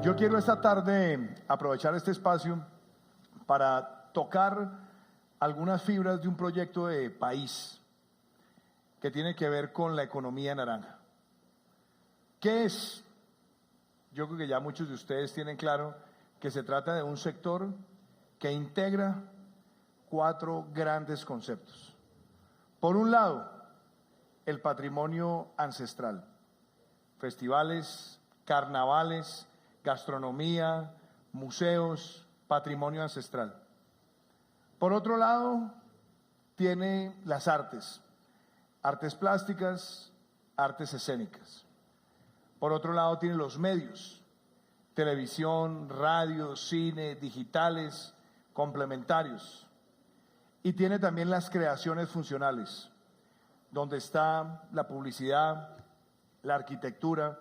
Yo quiero esta tarde aprovechar este espacio para tocar algunas fibras de un proyecto de país que tiene que ver con la economía naranja. ¿Qué es? Yo creo que ya muchos de ustedes tienen claro que se trata de un sector que integra 4 grandes conceptos. Por un lado, el patrimonio ancestral, festivales, carnavales, gastronomía, museos, patrimonio ancestral. Por otro lado, tiene las artes, artes plásticas, artes escénicas. Por otro lado, tiene los medios, televisión, radio, cine, digitales, complementarios. Y tiene también las creaciones funcionales, donde está la publicidad, la arquitectura,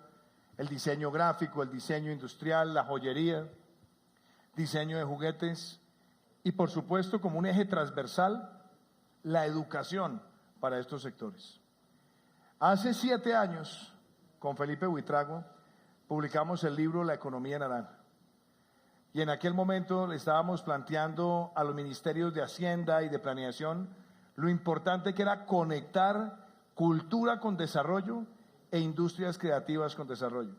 el diseño gráfico, el diseño industrial, la joyería, diseño de juguetes y, por supuesto, como un eje transversal, la educación para estos sectores. Hace 7 años, con Felipe Buitrago, publicamos el libro La economía naranja. Y en aquel momento le estábamos planteando a los ministerios de Hacienda y de Planeación lo importante que era conectar cultura con desarrollo e industrias creativas con desarrollo.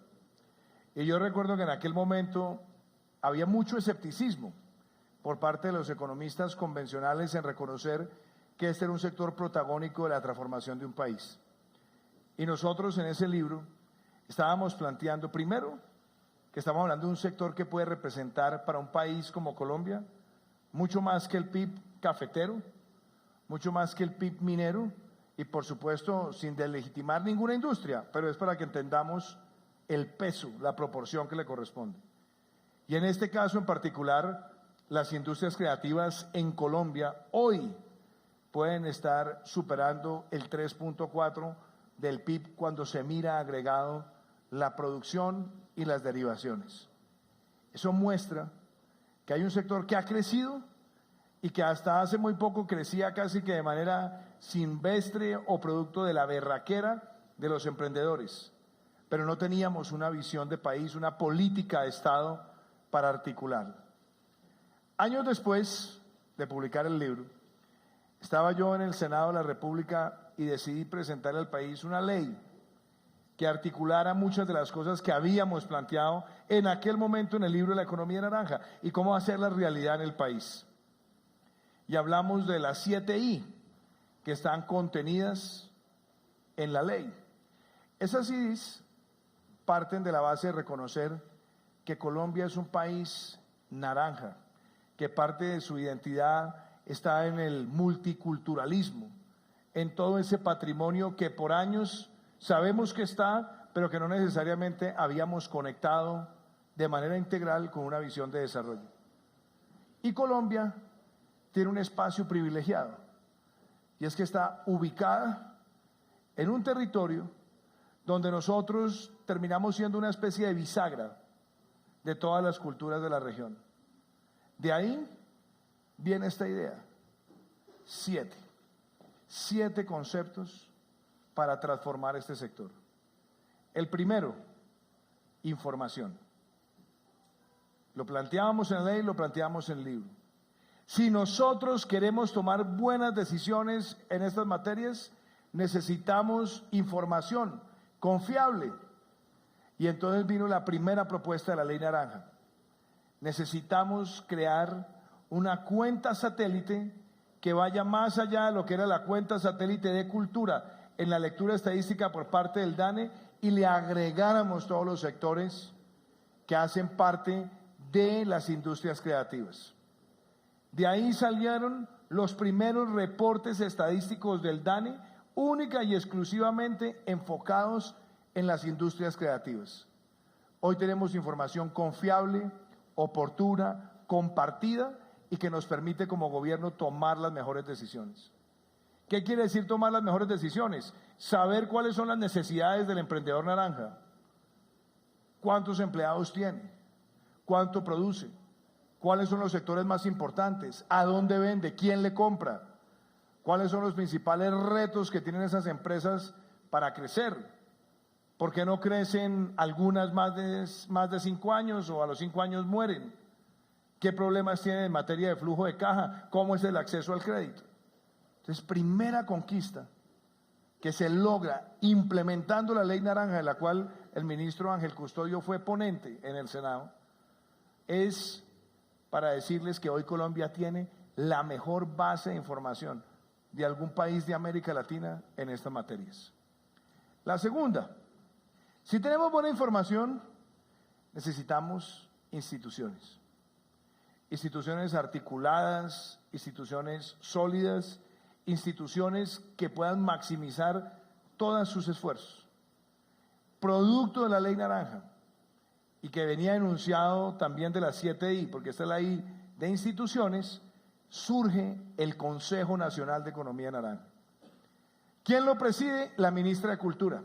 Y yo recuerdo que en aquel momento había mucho escepticismo por parte de los economistas convencionales en reconocer que este era un sector protagónico de la transformación de un país. Y nosotros en ese libro estábamos planteando, primero, que estamos hablando de un sector que puede representar para un país como Colombia mucho más que el PIB cafetero, mucho más que el PIB minero y, por supuesto, sin delegitimar ninguna industria, pero es para que entendamos el peso, la proporción que le corresponde. Y en este caso en particular, las industrias creativas en Colombia hoy pueden estar superando el 3.4 del PIB cuando se mira agregado la producción y las derivaciones. Eso muestra que hay un sector que ha crecido y que hasta hace muy poco crecía casi que de manera silvestre o producto de la berraquera de los emprendedores, pero no teníamos una visión de país, una política de Estado para articularlo. Años después de publicar el libro, estaba yo en el Senado de la República y decidí presentarle al país una ley que articulara muchas de las cosas que habíamos planteado en aquel momento en el libro de la economía naranja y cómo hacerla realidad en el país. Y hablamos de las 7 I que están contenidas en la ley. Esas I's parten de la base de reconocer que Colombia es un país naranja, que parte de su identidad está en el multiculturalismo, en todo ese patrimonio que por años sabemos que está, pero que no necesariamente habíamos conectado de manera integral con una visión de desarrollo. Y Colombia tiene un espacio privilegiado, y es que está ubicada en un territorio donde nosotros terminamos siendo una especie de bisagra de todas las culturas de la región. De ahí viene esta idea, 7 conceptos para transformar este sector. El primero, información. Lo planteábamos en la ley, lo planteamos en el libro. Si nosotros queremos tomar buenas decisiones en estas materias, necesitamos información confiable. Y entonces vino la primera propuesta de la Ley Naranja. Necesitamos crear una cuenta satélite que vaya más allá de lo que era la cuenta satélite de cultura en la lectura estadística por parte del DANE y le agregáramos todos los sectores que hacen parte de las industrias creativas. De ahí salieron los primeros reportes estadísticos del DANE, única y exclusivamente enfocados en las industrias creativas. Hoy tenemos información confiable, oportuna, compartida y que nos permite como gobierno tomar las mejores decisiones. ¿Qué quiere decir tomar las mejores decisiones? Saber cuáles son las necesidades del emprendedor naranja. ¿Cuántos empleados tiene? ¿Cuánto produce? ¿Cuáles son los sectores más importantes? ¿A dónde vende? ¿Quién le compra? ¿Cuáles son los principales retos que tienen esas empresas para crecer? ¿Por qué no crecen algunas más de 5 años o a los 5 años mueren? ¿Qué problemas tienen en materia de flujo de caja? ¿Cómo es el acceso al crédito? Entonces, primera conquista que se logra implementando la ley naranja, de la cual el ministro Ángel Custodio fue ponente en el Senado, es para decirles que hoy Colombia tiene la mejor base de información de algún país de América Latina en estas materias. La segunda, si tenemos buena información, necesitamos instituciones. Instituciones articuladas, instituciones sólidas, instituciones que puedan maximizar todos sus esfuerzos. Producto de la ley naranja y que venía enunciado también de la 7I, porque esta es la I de instituciones, surge el Consejo Nacional de Economía Naranja. ¿Quién lo preside? La ministra de Cultura.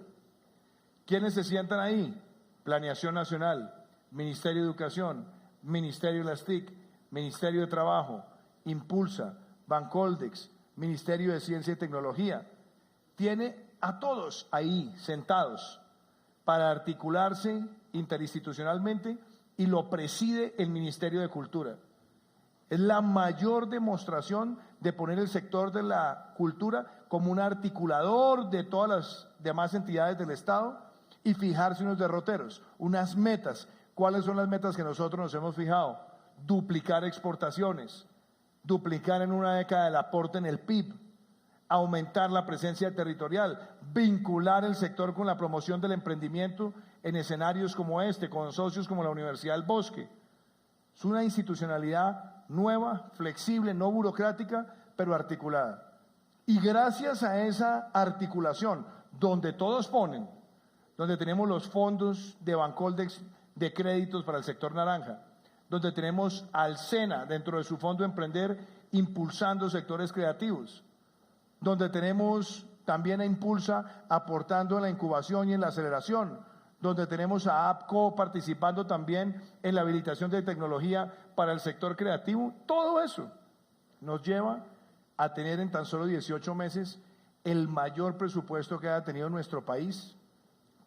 ¿Quiénes se sientan ahí? Planeación Nacional, Ministerio de Educación, Ministerio de las TIC, Ministerio de Trabajo, Impulsa, Bancoldex, Ministerio de Ciencia y Tecnología. Tiene a todos ahí sentados para articularse interinstitucionalmente y lo preside el Ministerio de Cultura. Es la mayor demostración de poner el sector de la cultura como un articulador de todas las demás entidades del Estado y fijarse unos derroteros, unas metas. ¿Cuáles son las metas que nosotros nos hemos fijado? Duplicar exportaciones, duplicar en una década el aporte en el PIB, aumentar la presencia territorial, vincular el sector con la promoción del emprendimiento en escenarios como este, con socios como la Universidad del Bosque. Es una institucionalidad nueva, flexible, no burocrática, pero articulada. Y gracias a esa articulación, donde todos ponen, donde tenemos los fondos de Bancoldex de créditos para el sector naranja, donde tenemos al SENA dentro de su fondo Emprender impulsando sectores creativos, donde tenemos también a Impulsa aportando en la incubación y en la aceleración, donde tenemos a APCO participando también en la habilitación de tecnología para el sector creativo. Todo eso nos lleva a tener en tan solo 18 meses el mayor presupuesto que haya tenido nuestro país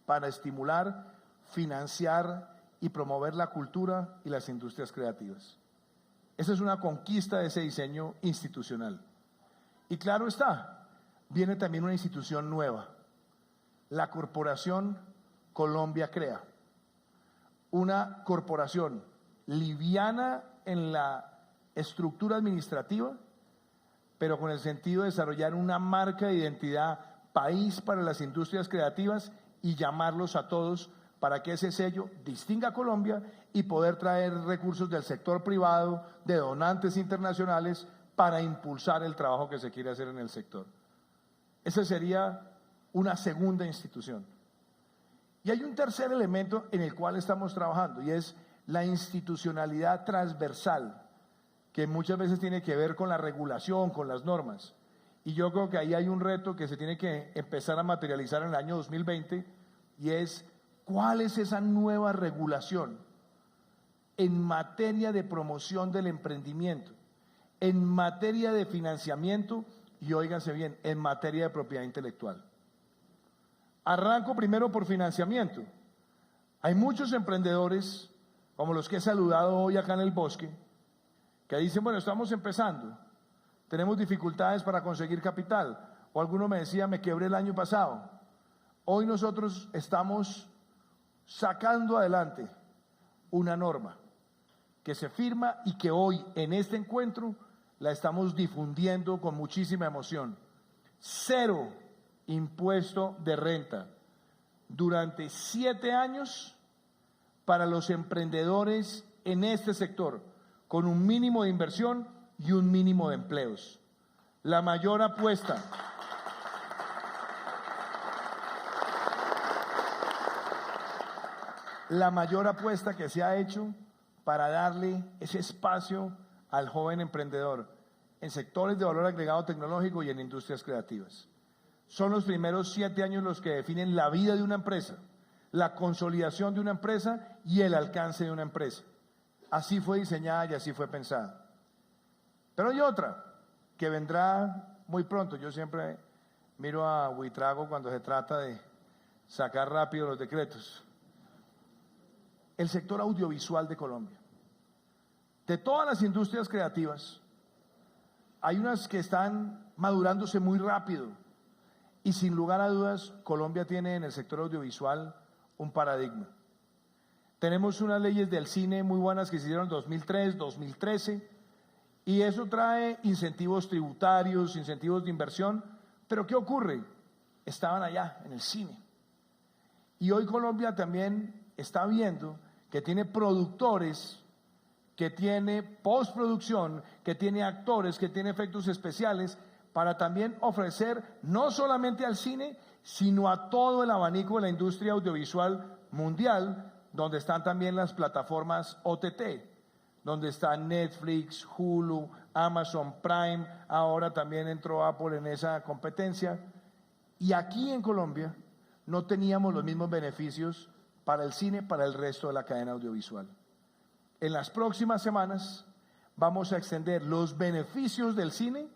para estimular, financiar y promover la cultura y las industrias creativas. Esa es una conquista de ese diseño institucional. Y claro está, viene también una institución nueva, la Corporación Colombia Crea, una corporación liviana en la estructura administrativa, pero con el sentido de desarrollar una marca de identidad país para las industrias creativas y llamarlos a todos para que ese sello distinga a Colombia y poder traer recursos del sector privado, de donantes internacionales, para impulsar el trabajo que se quiere hacer en el sector. Esa sería una segunda institución. Y hay un tercer elemento en el cual estamos trabajando y es la institucionalidad transversal, que muchas veces tiene que ver con la regulación, con las normas. Y yo creo que ahí hay un reto que se tiene que empezar a materializar en el año 2020 y es ¿cuál es esa nueva regulación en materia de promoción del emprendimiento, en materia de financiamiento y, óiganse bien, en materia de propiedad intelectual? Arranco primero por financiamiento. Hay muchos emprendedores, como los que he saludado hoy acá en el Bosque, que dicen, bueno, estamos empezando, tenemos dificultades para conseguir capital. O alguno me decía, me quebré el año pasado. Hoy nosotros estamos sacando adelante una norma que se firma y que hoy en este encuentro la estamos difundiendo con muchísima emoción. 0 impuesto de renta durante 7 años para los emprendedores en este sector, con un mínimo de inversión y un mínimo de empleos. La mayor apuesta que se ha hecho para darle ese espacio al joven emprendedor en sectores de valor agregado tecnológico y en industrias creativas. Son los primeros 7 años los que definen la vida de una empresa, la consolidación de una empresa y el alcance de una empresa. Así fue diseñada y así fue pensada. Pero hay otra que vendrá muy pronto. Yo siempre miro a Buitrago cuando se trata de sacar rápido los decretos. El sector audiovisual de Colombia. De todas las industrias creativas, hay unas que están madurándose muy rápido y sin lugar a dudas Colombia tiene en el sector audiovisual un paradigma. Tenemos unas leyes del cine muy buenas que se hicieron en 2003, 2013 y eso trae incentivos tributarios, incentivos de inversión, pero ¿qué ocurre? Estaban allá en el cine y hoy Colombia también está viendo que tiene productores, que tiene postproducción, que tiene actores, que tiene efectos especiales, para también ofrecer no solamente al cine, sino a todo el abanico de la industria audiovisual mundial, donde están también las plataformas OTT, donde están Netflix, Hulu, Amazon Prime, ahora también entró Apple en esa competencia. Y aquí en Colombia no teníamos los mismos beneficios para el cine, para el resto de la cadena audiovisual. En las próximas semanas vamos a extender los beneficios del cine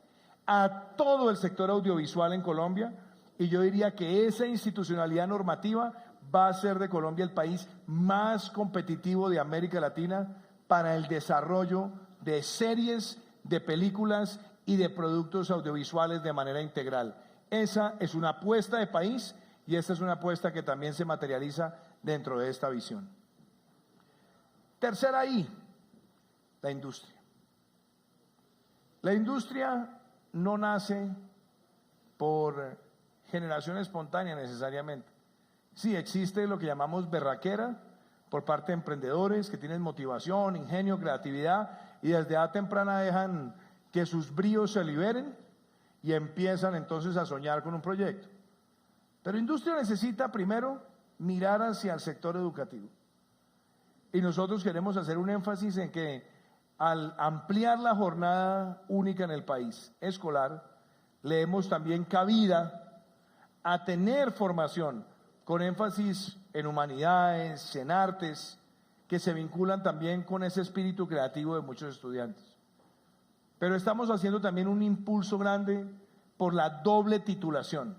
a todo el sector audiovisual en Colombia y yo diría que esa institucionalidad normativa va a hacer de Colombia el país más competitivo de América Latina para el desarrollo de series, de películas y de productos audiovisuales de manera integral. Esa es una apuesta de país y esta es una apuesta que también se materializa dentro de esta visión. Tercera I, la industria. La industria no nace por generación espontánea necesariamente. Sí, existe lo que llamamos berraquera por parte de emprendedores que tienen motivación, ingenio, creatividad y desde edad temprana dejan que sus bríos se liberen y empiezan entonces a soñar con un proyecto. Pero industria necesita primero mirar hacia el sector educativo. Y nosotros queremos hacer un énfasis en que al ampliar la jornada única en el país escolar, le demos también cabida a tener formación con énfasis en humanidades, en artes, que se vinculan también con ese espíritu creativo de muchos estudiantes. Pero estamos haciendo también un impulso grande por la doble titulación.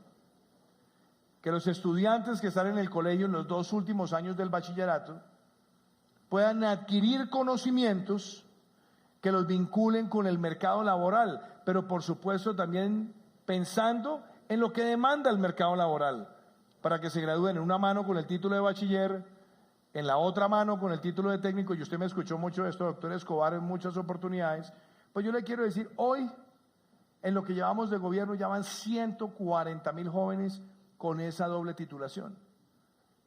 Que los estudiantes que están en el colegio en los 2 últimos años del bachillerato puedan adquirir conocimientos que los vinculen con el mercado laboral, pero por supuesto también pensando en lo que demanda el mercado laboral, para que se gradúen en una mano con el título de bachiller, en la otra mano con el título de técnico, y usted me escuchó mucho esto, doctor Escobar, en muchas oportunidades. Pues yo le quiero decir, hoy, en lo que llevamos de gobierno, ya van 140.000 jóvenes con esa doble titulación.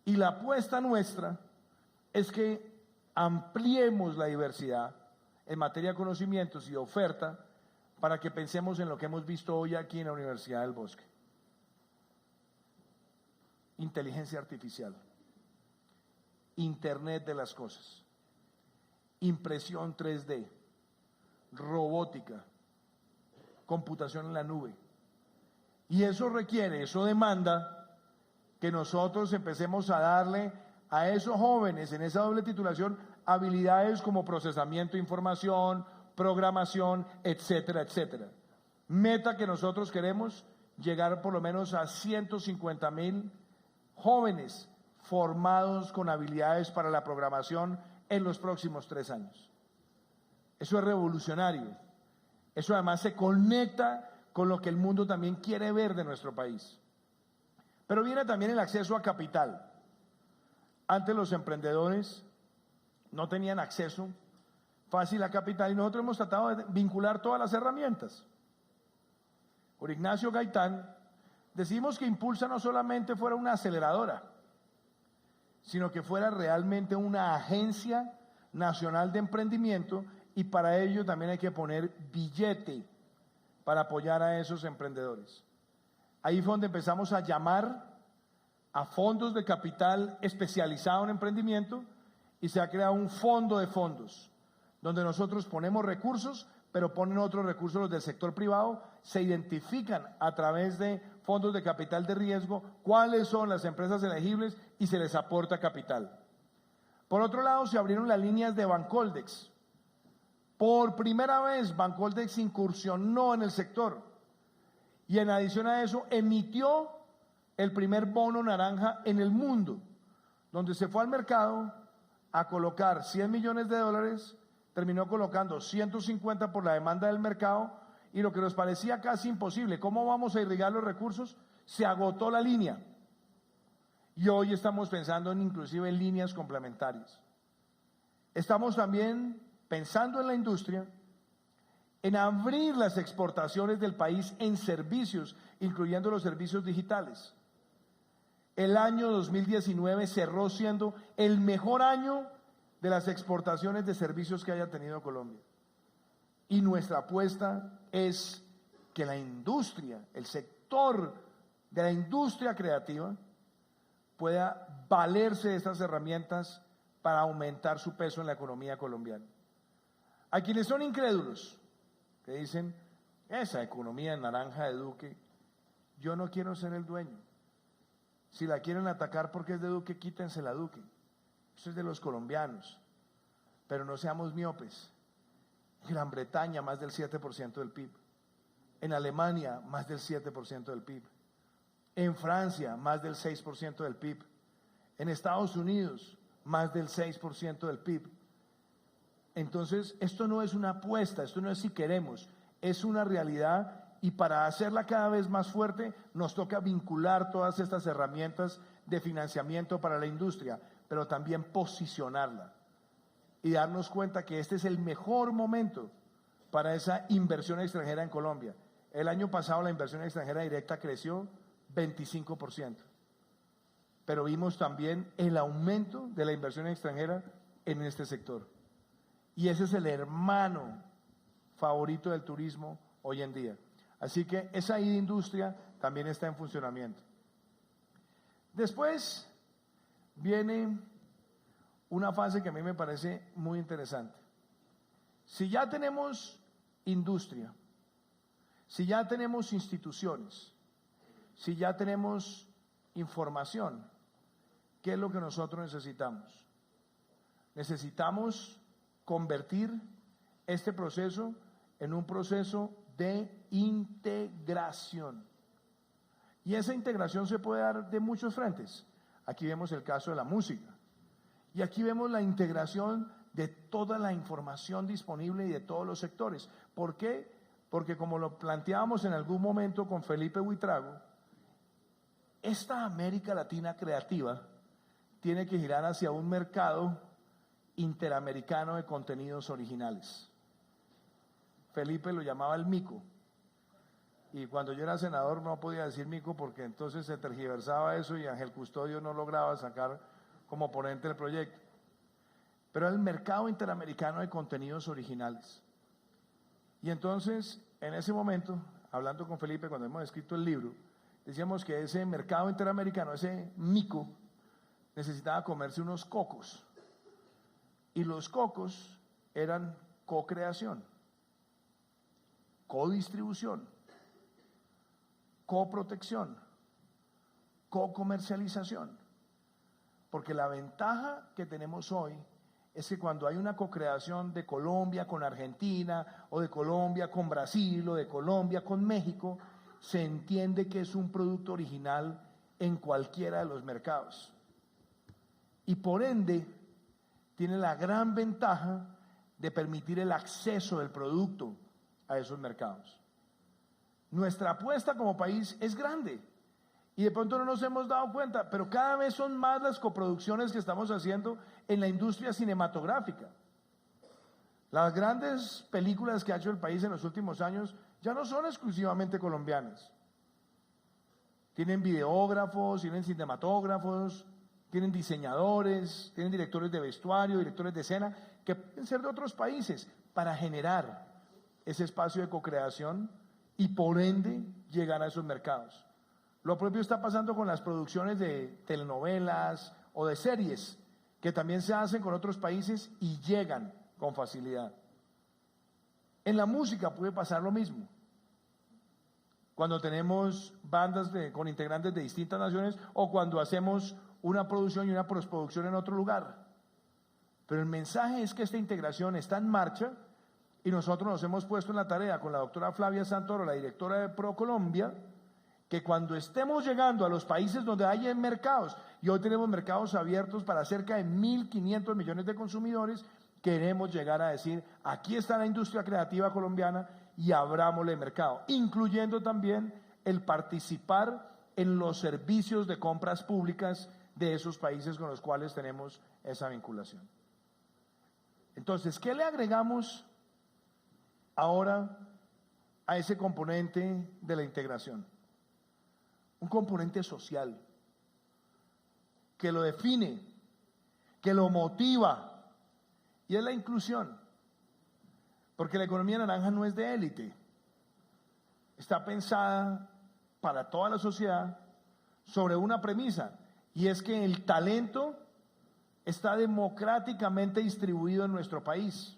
Y la apuesta nuestra es que ampliemos la diversidad en materia de conocimientos y oferta para que pensemos en lo que hemos visto hoy aquí en la Universidad del Bosque. Inteligencia artificial, Internet de las cosas, impresión 3D, robótica, computación en la nube. Y eso requiere, eso demanda que nosotros empecemos a darle a esos jóvenes en esa doble titulación habilidades como procesamiento de información, programación, etcétera, etcétera. Meta que nosotros queremos llegar por lo menos a 150.000 jóvenes formados con habilidades para la programación en los próximos 3 años. Eso es revolucionario. Eso además se conecta con lo que el mundo también quiere ver de nuestro país. Pero viene también el acceso a capital. Antes los emprendedores no tenían acceso fácil a capital y nosotros hemos tratado de vincular todas las herramientas. Por Ignacio Gaitán decidimos que Impulsa no solamente fuera una aceleradora, sino que fuera realmente una agencia nacional de emprendimiento y para ello también hay que poner billete para apoyar a esos emprendedores. Ahí fue donde empezamos a llamar a fondos de capital especializado en emprendimiento y se ha creado un fondo de fondos donde nosotros ponemos recursos, pero ponen otros recursos los del sector privado, se identifican a través de fondos de capital de riesgo cuáles son las empresas elegibles y se les aporta capital. Por otro lado, se abrieron las líneas de Bancoldex. Por primera vez, Bancoldex incursionó en el sector y en adición a eso emitió el primer bono naranja en el mundo, donde se fue al mercado a colocar 100 millones de dólares, terminó colocando 150 por la demanda del mercado, y lo que nos parecía casi imposible, ¿cómo vamos a irrigar los recursos? Se agotó la línea. Y hoy estamos pensando inclusive en líneas complementarias. Estamos también pensando en la industria, en abrir las exportaciones del país en servicios, incluyendo los servicios digitales. El año 2019 cerró siendo el mejor año de las exportaciones de servicios que haya tenido Colombia. Y nuestra apuesta es que la industria, el sector de la industria creativa, pueda valerse de estas herramientas para aumentar su peso en la economía colombiana. A quienes son incrédulos, que dicen, esa economía naranja de Duque, yo no quiero ser el dueño. Si la quieren atacar porque es de Duque, quítensela, Duque. Eso es de los colombianos. Pero no seamos miopes. En Gran Bretaña, más del 7% del PIB. En Alemania, más del 7% del PIB. En Francia, más del 6% del PIB. En Estados Unidos, más del 6% del PIB. Entonces, esto no es una apuesta, esto no es si queremos, es una realidad, y para hacerla cada vez más fuerte nos toca vincular todas estas herramientas de financiamiento para la industria, pero también posicionarla y darnos cuenta que este es el mejor momento para esa inversión extranjera en Colombia. El año pasado la inversión extranjera directa creció 25%, pero vimos también el aumento de la inversión extranjera en este sector. Y ese es el hermano favorito del turismo hoy en día. Así que esa industria también está en funcionamiento. Después viene una fase que a mí me parece muy interesante. Si ya tenemos industria, si ya tenemos instituciones, si ya tenemos información, ¿qué es lo que nosotros necesitamos? Necesitamos convertir este proceso en un proceso de integración. Y esa integración se puede dar de muchos frentes. Aquí vemos el caso de la música. Y aquí vemos la integración de toda la información disponible y de todos los sectores. ¿Por qué? Porque como lo planteábamos en algún momento con Felipe Buitrago, esta América Latina creativa tiene que girar hacia un mercado interamericano de contenidos originales. Felipe lo llamaba el mico, y cuando yo era senador no podía decir mico porque entonces se tergiversaba eso y Ángel Custodio no lograba sacar como ponente el proyecto. Pero el mercado interamericano de contenidos originales. Y entonces, en ese momento, hablando con Felipe cuando hemos escrito el libro, decíamos que ese mercado interamericano, ese mico, necesitaba comerse unos cocos. Y los cocos eran co-creación, codistribución, coprotección, co-comercialización. Porque la ventaja que tenemos hoy es que cuando hay una co-creación de Colombia con Argentina, o de Colombia con Brasil, o de Colombia con México, se entiende que es un producto original en cualquiera de los mercados. Y por ende, tiene la gran ventaja de permitir el acceso del producto a esos mercados. Nuestra apuesta como país es grande y de pronto no nos hemos dado cuenta, pero cada vez son más las coproducciones que estamos haciendo en la industria cinematográfica. Las grandes películas que ha hecho el país en los últimos años ya no son exclusivamente colombianas. Tienen videógrafos, tienen cinematógrafos, tienen diseñadores, tienen directores de vestuario, directores de escena, que pueden ser de otros países para generar ese espacio de co-creación y por ende llegar a esos mercados. Lo propio está pasando con las producciones de telenovelas o de series, que también se hacen con otros países y llegan con facilidad. En la música puede pasar lo mismo. Cuando tenemos bandas con integrantes de distintas naciones o cuando hacemos una producción y una postproducción en otro lugar. Pero el mensaje es que esta integración está en marcha y nosotros nos hemos puesto en la tarea con la doctora Flavia Santoro, la directora de ProColombia, que cuando estemos llegando a los países donde hay mercados, y hoy tenemos mercados abiertos para cerca de 1.500 millones de consumidores, queremos llegar a decir, aquí está la industria creativa colombiana y abrámosle mercado, incluyendo también el participar en los servicios de compras públicas de esos países con los cuales tenemos esa vinculación. Entonces, ¿qué le agregamos ahora a ese componente de la integración? Un componente social que lo define, que lo motiva, y es la inclusión. Porque la economía naranja no es de élite, está pensada para toda la sociedad sobre una premisa, y es que el talento está democráticamente distribuido en nuestro país.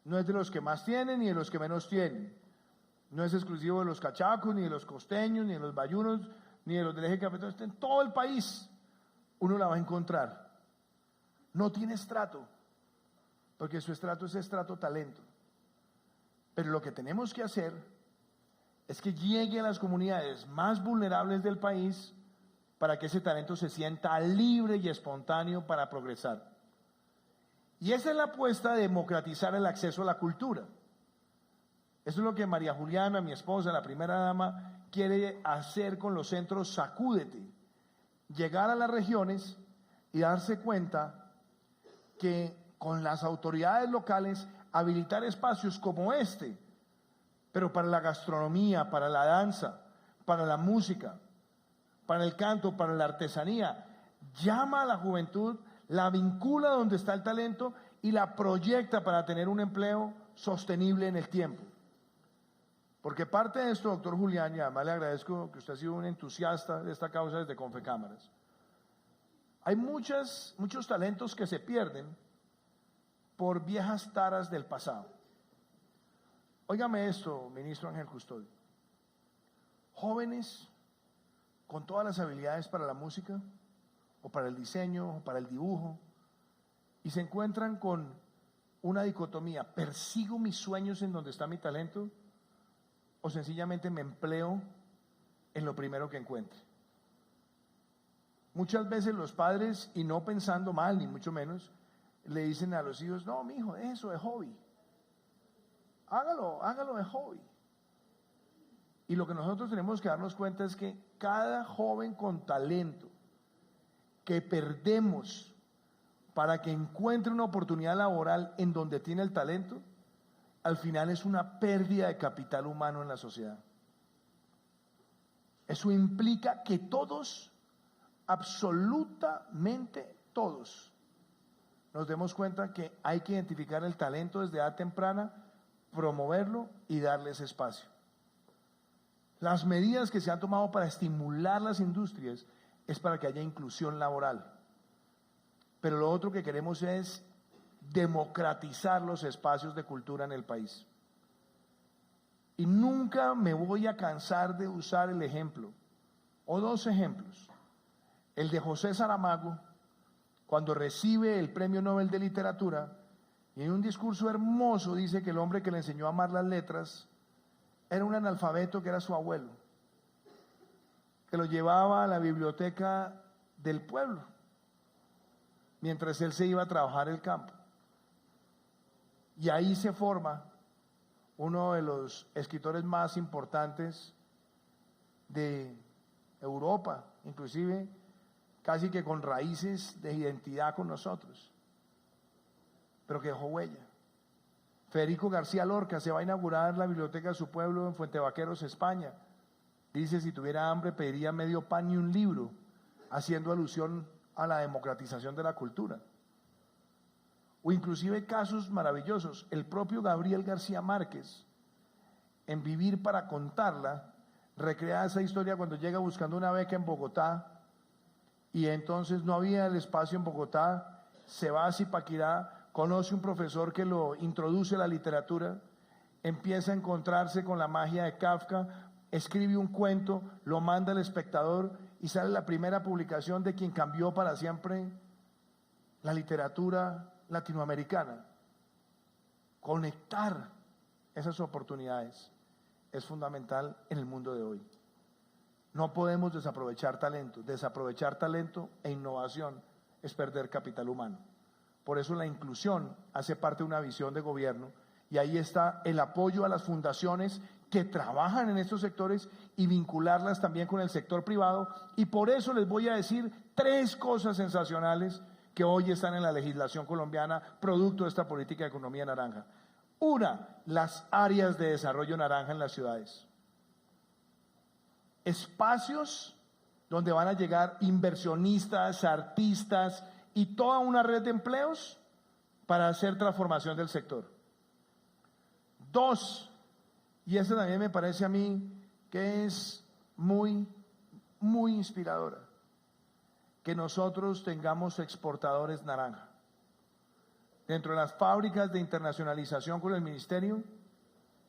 No es de los que más tienen ni de los que menos tienen. No es exclusivo de los cachacos, ni de los costeños, ni de los bayunos, ni de los del eje cafetero. Está en todo el país. Uno la va a encontrar. No tiene estrato, porque su estrato es estrato talento. Pero lo que tenemos que hacer es que llegue a las comunidades más vulnerables del país para que ese talento se sienta libre y espontáneo para progresar. Y esa es la apuesta de democratizar el acceso a la cultura. Eso es lo que María Juliana, mi esposa, la primera dama, quiere hacer con los centros Sacúdete. Llegar a las regiones y darse cuenta que con las autoridades locales habilitar espacios como este, pero para la gastronomía, para la danza, para la música, para el canto, para la artesanía, llama a la juventud, la vincula donde está el talento y la proyecta para tener un empleo sostenible en el tiempo. Porque parte de esto, doctor Julián, y además le agradezco que usted ha sido un entusiasta de esta causa desde Confecámaras, hay muchos talentos que se pierden por viejas taras del pasado. Óigame esto, ministro Ángel Custodio. Jóvenes con todas las habilidades para la música, o para el diseño, o para el dibujo, y se encuentran con una dicotomía: ¿persigo mis sueños en donde está mi talento? ¿O sencillamente me empleo en lo primero que encuentre? Muchas veces los padres, y no pensando mal, ni mucho menos, le dicen a los hijos: no, mi hijo, eso es hobby. Hágalo de hobby. Y lo que nosotros tenemos que darnos cuenta es que cada joven con talento que perdemos para que encuentre una oportunidad laboral en donde tiene el talento, al final es una pérdida de capital humano en la sociedad. Eso implica que todos, absolutamente todos, nos demos cuenta que hay que identificar el talento desde edad temprana, promoverlo y darle ese espacio. Las medidas que se han tomado para estimular las industrias es para que haya inclusión laboral. Pero lo otro que queremos es democratizar los espacios de cultura en el país. Y nunca me voy a cansar de usar el ejemplo, o dos ejemplos. El de José Saramago, cuando recibe el Premio Nobel de Literatura, y en un discurso hermoso dice que el hombre que le enseñó a amar las letras era un analfabeto que era su abuelo, que lo llevaba a la biblioteca del pueblo, mientras él se iba a trabajar el campo. Y ahí se forma uno de los escritores más importantes de Europa, inclusive casi que con raíces de identidad con nosotros, pero que dejó huella. Federico García Lorca se va a inaugurar la biblioteca de su pueblo en Fuentevaqueros, España. Dice: si tuviera hambre pediría medio pan y un libro, haciendo alusión a la democratización de la cultura. O inclusive casos maravillosos. El propio Gabriel García Márquez, en Vivir para contarla, recrea esa historia cuando llega buscando una beca en Bogotá y entonces no había el espacio en Bogotá, se va a Zipaquirá, conoce un profesor que lo introduce a la literatura, empieza a encontrarse con la magia de Kafka, escribe un cuento, lo manda al Espectador y sale la primera publicación de quien cambió para siempre la literatura latinoamericana. Conectar esas oportunidades es fundamental en el mundo de hoy. No podemos desaprovechar talento. Desaprovechar talento e innovación es perder capital humano. Por eso la inclusión hace parte de una visión de gobierno y ahí está el apoyo a las fundaciones que trabajan en estos sectores y vincularlas también con el sector privado. Y por eso les voy a decir 3 cosas sensacionales que hoy están en la legislación colombiana, producto de esta política de economía naranja. Una, las áreas de desarrollo naranja en las ciudades. Espacios donde van a llegar inversionistas, artistas y toda una red de empleos para hacer transformación del sector. 2, y esta también me parece a mí que es muy inspiradora, que nosotros tengamos exportadores naranja. Dentro de las fábricas de internacionalización con el ministerio,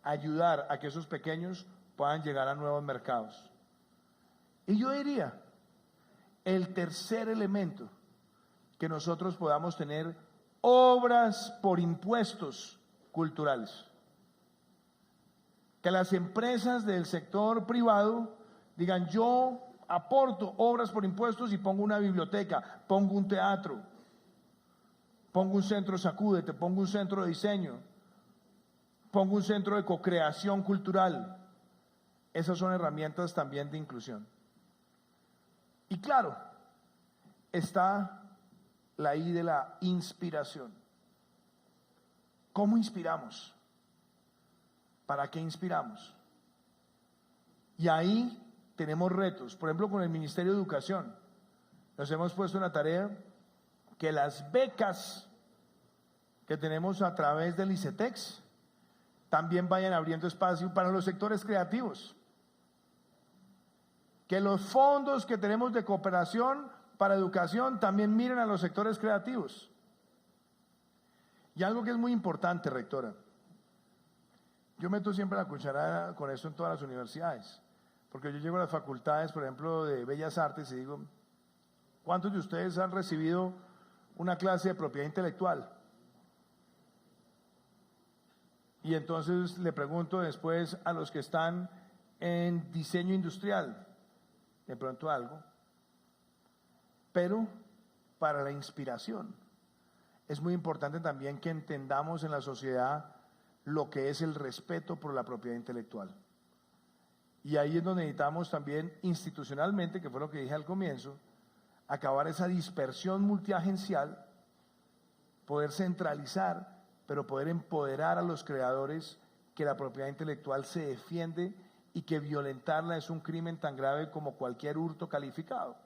ayudar a que esos pequeños puedan llegar a nuevos mercados. Y yo diría, el tercer elemento, que nosotros podamos tener obras por impuestos culturales. Que las empresas del sector privado digan, yo aporto obras por impuestos y pongo una biblioteca, pongo un teatro, pongo un centro Sacúdete, pongo un centro de diseño, pongo un centro de cocreación cultural. Esas son herramientas también de inclusión. Y claro, está la I de la inspiración. ¿Cómo inspiramos? ¿Para qué inspiramos? Y ahí tenemos retos. Por ejemplo, con el Ministerio de Educación, nos hemos puesto una tarea que las becas que tenemos a través del ICETEX también vayan abriendo espacio para los sectores creativos. Que los fondos que tenemos de cooperación para educación también miren a los sectores creativos. Y algo que es muy importante, rectora, yo meto siempre la cucharada con eso en todas las universidades, porque yo llego a las facultades, por ejemplo, de Bellas Artes y digo, ¿cuántos de ustedes han recibido una clase de propiedad intelectual? Y entonces le pregunto después a los que están en diseño industrial, de pronto algo, pero para la inspiración es muy importante también que entendamos en la sociedad lo que es el respeto por la propiedad intelectual. Y ahí es donde necesitamos también institucionalmente, que fue lo que dije al comienzo, acabar esa dispersión multiagencial, poder centralizar, pero poder empoderar a los creadores, que la propiedad intelectual se defiende y que violentarla es un crimen tan grave como cualquier hurto calificado.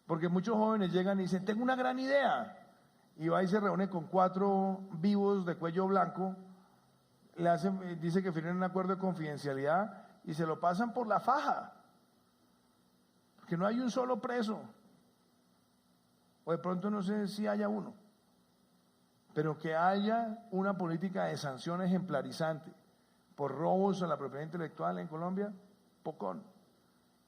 Porque muchos jóvenes llegan y dicen, tengo una gran idea, y va y se reúne con 4 vivos de cuello blanco, le hacen, dice que firman un acuerdo de confidencialidad y se lo pasan por la faja, porque no hay un solo preso, o de pronto no sé si haya uno, pero que haya una política de sanción ejemplarizante por robos a la propiedad intelectual en Colombia, pocón.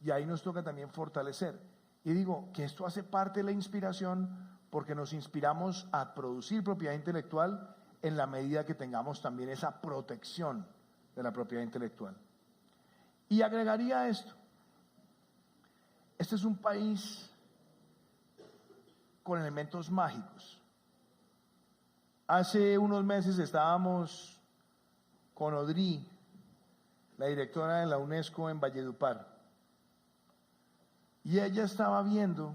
Y ahí nos toca también fortalecer. Y digo que esto hace parte de la inspiración porque nos inspiramos a producir propiedad intelectual en la medida que tengamos también esa protección de la propiedad intelectual. Y agregaría esto. Este es un país con elementos mágicos. Hace unos meses estábamos con Odrí, la directora de la UNESCO en Valledupar, y ella estaba viendo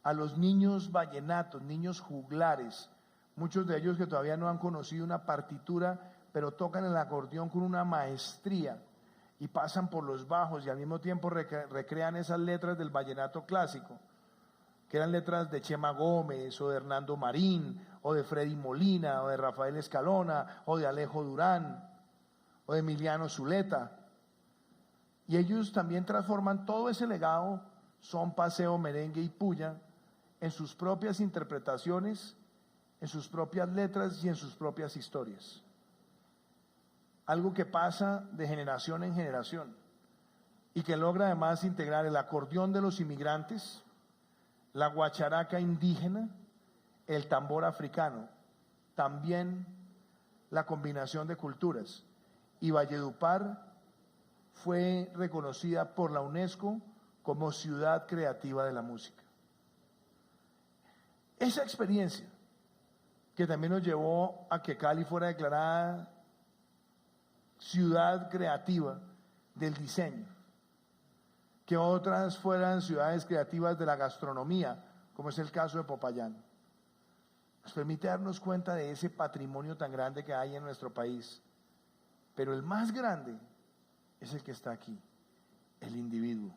a los niños vallenatos, niños juglares, muchos de ellos que todavía no han conocido una partitura, pero tocan el acordeón con una maestría y pasan por los bajos y al mismo tiempo recrean esas letras del vallenato clásico, que eran letras de Chema Gómez o de Hernando Marín o de Freddy Molina o de Rafael Escalona o de Alejo Durán o de Emiliano Zuleta. Y ellos también transforman todo ese legado, son, paseo, merengue y puya, en sus propias interpretaciones, en sus propias letras y en sus propias historias. Algo que pasa de generación en generación y que logra además integrar el acordeón de los inmigrantes, la guacharaca indígena, el tambor africano, también la combinación de culturas. Y Valledupar fue reconocida por la UNESCO como Ciudad Creativa de la Música. Esa experiencia que también nos llevó a que Cali fuera declarada Ciudad Creativa del Diseño, que otras fueran ciudades creativas de la gastronomía, como es el caso de Popayán, nos permite darnos cuenta de ese patrimonio tan grande que hay en nuestro país. Pero el más grande es el que está aquí, el individuo.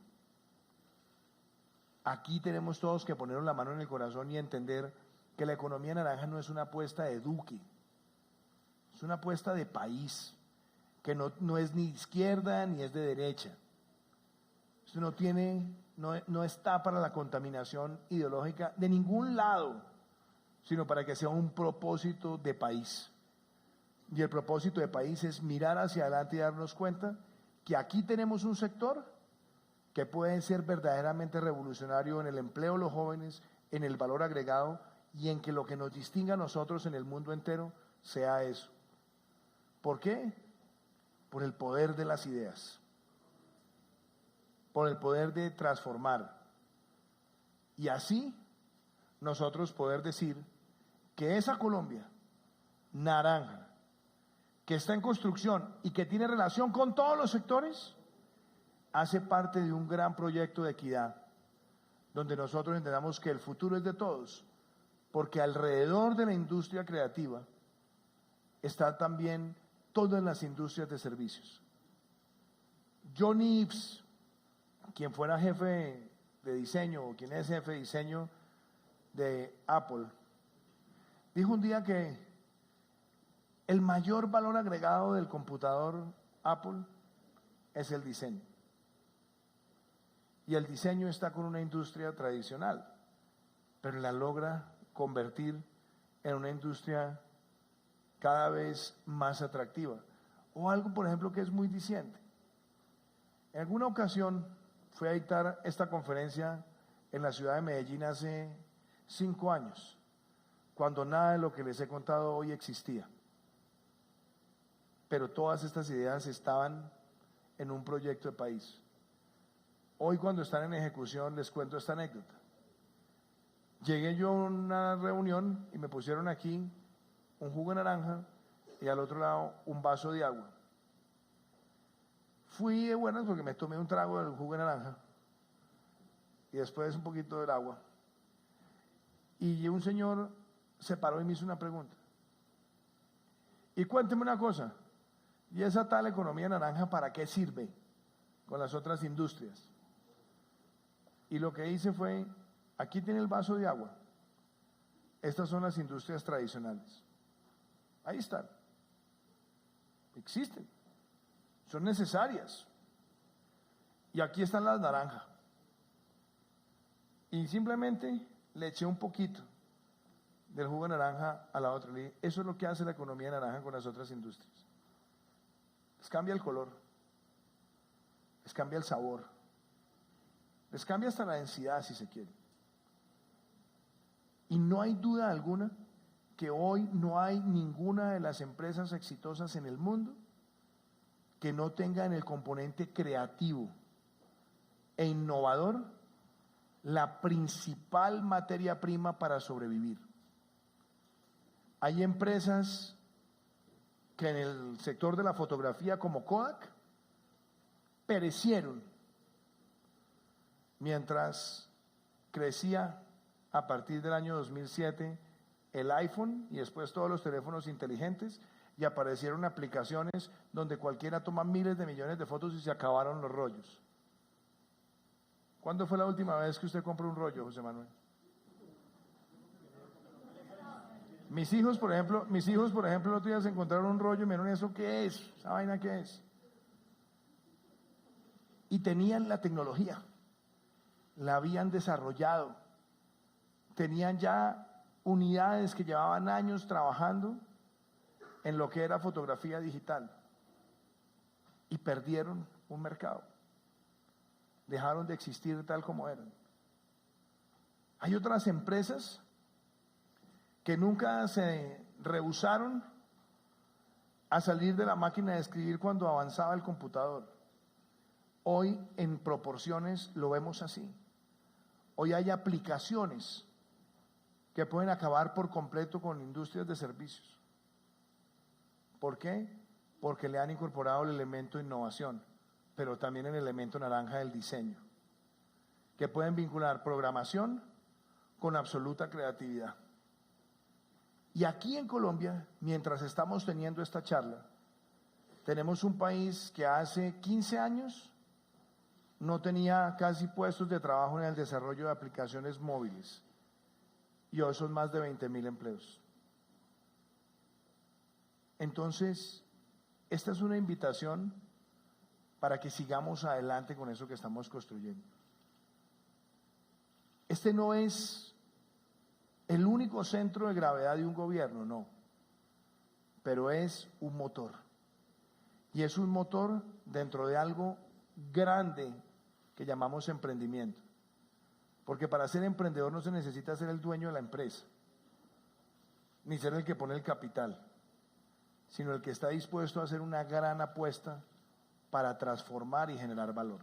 Aquí tenemos todos que ponernos la mano en el corazón y entender que la economía naranja no es una apuesta de Duque, es una apuesta de país, que no es ni izquierda ni es de derecha. Esto no está para la contaminación ideológica de ningún lado, sino para que sea un propósito de país. Y el propósito de país es mirar hacia adelante y darnos cuenta que aquí tenemos un sector que puede ser verdaderamente revolucionario en el empleo de los jóvenes, en el valor agregado y en que lo que nos distinga a nosotros en el mundo entero sea eso. ¿Por qué? Por el poder de las ideas, por el poder de transformar. Y así nosotros poder decir que esa Colombia naranja, que está en construcción y que tiene relación con todos los sectores, hace parte de un gran proyecto de equidad, donde nosotros entendamos que el futuro es de todos, porque alrededor de la industria creativa está también todas las industrias de servicios. Johnny Ives, quien fuera jefe de diseño, o quien es jefe de diseño de Apple, dijo un día que el mayor valor agregado del computador Apple es el diseño. Y el diseño está con una industria tradicional, pero la logra convertir en una industria cada vez más atractiva. O algo, por ejemplo, que es muy diciente. En alguna ocasión fui a dictar esta conferencia en la ciudad de Medellín hace 5 años, cuando nada de lo que les he contado hoy existía. Pero todas estas ideas estaban en un proyecto de país. Hoy, cuando están en ejecución, les cuento esta anécdota. Llegué yo a una reunión y me pusieron aquí un jugo de naranja y al otro lado un vaso de agua. Fui de buenas porque me tomé un trago del jugo de naranja y después un poquito del agua. Y un señor se paró y me hizo una pregunta. Y cuénteme una cosa, ¿y esa tal economía naranja para qué sirve con las otras industrias? Y lo que hice fue, aquí tiene el vaso de agua. Estas son las industrias tradicionales. Ahí están. Existen. Son necesarias. Y aquí están las naranjas. Y simplemente le eché un poquito del jugo de naranja a la otra. Le dije, eso es lo que hace la economía naranja con las otras industrias. Les cambia el color. Les cambia el sabor. Les cambia hasta la densidad, si se quiere. Y no hay duda alguna que hoy no hay ninguna de las empresas exitosas en el mundo que no tenga en el componente creativo e innovador la principal materia prima para sobrevivir. Hay empresas que en el sector de la fotografía, como Kodak, perecieron mientras crecía a partir del año 2007 el iPhone y después todos los teléfonos inteligentes, y aparecieron aplicaciones donde cualquiera toma miles de millones de fotos y se acabaron los rollos. ¿Cuándo fue la última vez que usted compró un rollo, José Manuel? Mis hijos, por ejemplo, el otro día se encontraron un rollo y me dijeron, ¿eso qué es? ¿Esa vaina qué es? Y tenían la tecnología, la habían desarrollado, tenían ya unidades que llevaban años trabajando en lo que era fotografía digital y perdieron un mercado, dejaron de existir tal como eran. Hay otras empresas que nunca se rehusaron a salir de la máquina de escribir cuando avanzaba el computador Hoy en proporciones lo vemos así. Hoy hay aplicaciones que pueden acabar por completo con industrias de servicios. ¿Por qué? Porque le han incorporado el elemento de innovación, pero también el elemento naranja del diseño, que pueden vincular programación con absoluta creatividad. Y aquí en Colombia, mientras estamos teniendo esta charla, tenemos un país que hace 15 años no tenía casi puestos de trabajo en el desarrollo de aplicaciones móviles. Y hoy son más de 20.000 empleos. Entonces, esta es una invitación para que sigamos adelante con eso que estamos construyendo. Este no es el único centro de gravedad de un gobierno, no, pero es un motor. Y es un motor dentro de algo grande que llamamos emprendimiento. Porque para ser emprendedor no se necesita ser el dueño de la empresa, ni ser el que pone el capital, sino el que está dispuesto a hacer una gran apuesta para transformar y generar valor.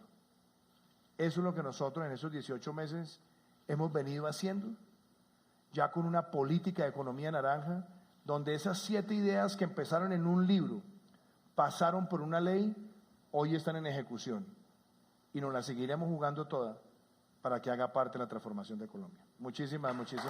Eso es lo que nosotros en esos 18 meses hemos venido haciendo, ya con una política de economía naranja, donde esas 7 ideas que empezaron en un libro, pasaron por una ley, hoy están en ejecución. Y nos la seguiremos jugando toda para que haga parte de la transformación de Colombia. Muchísimas gracias.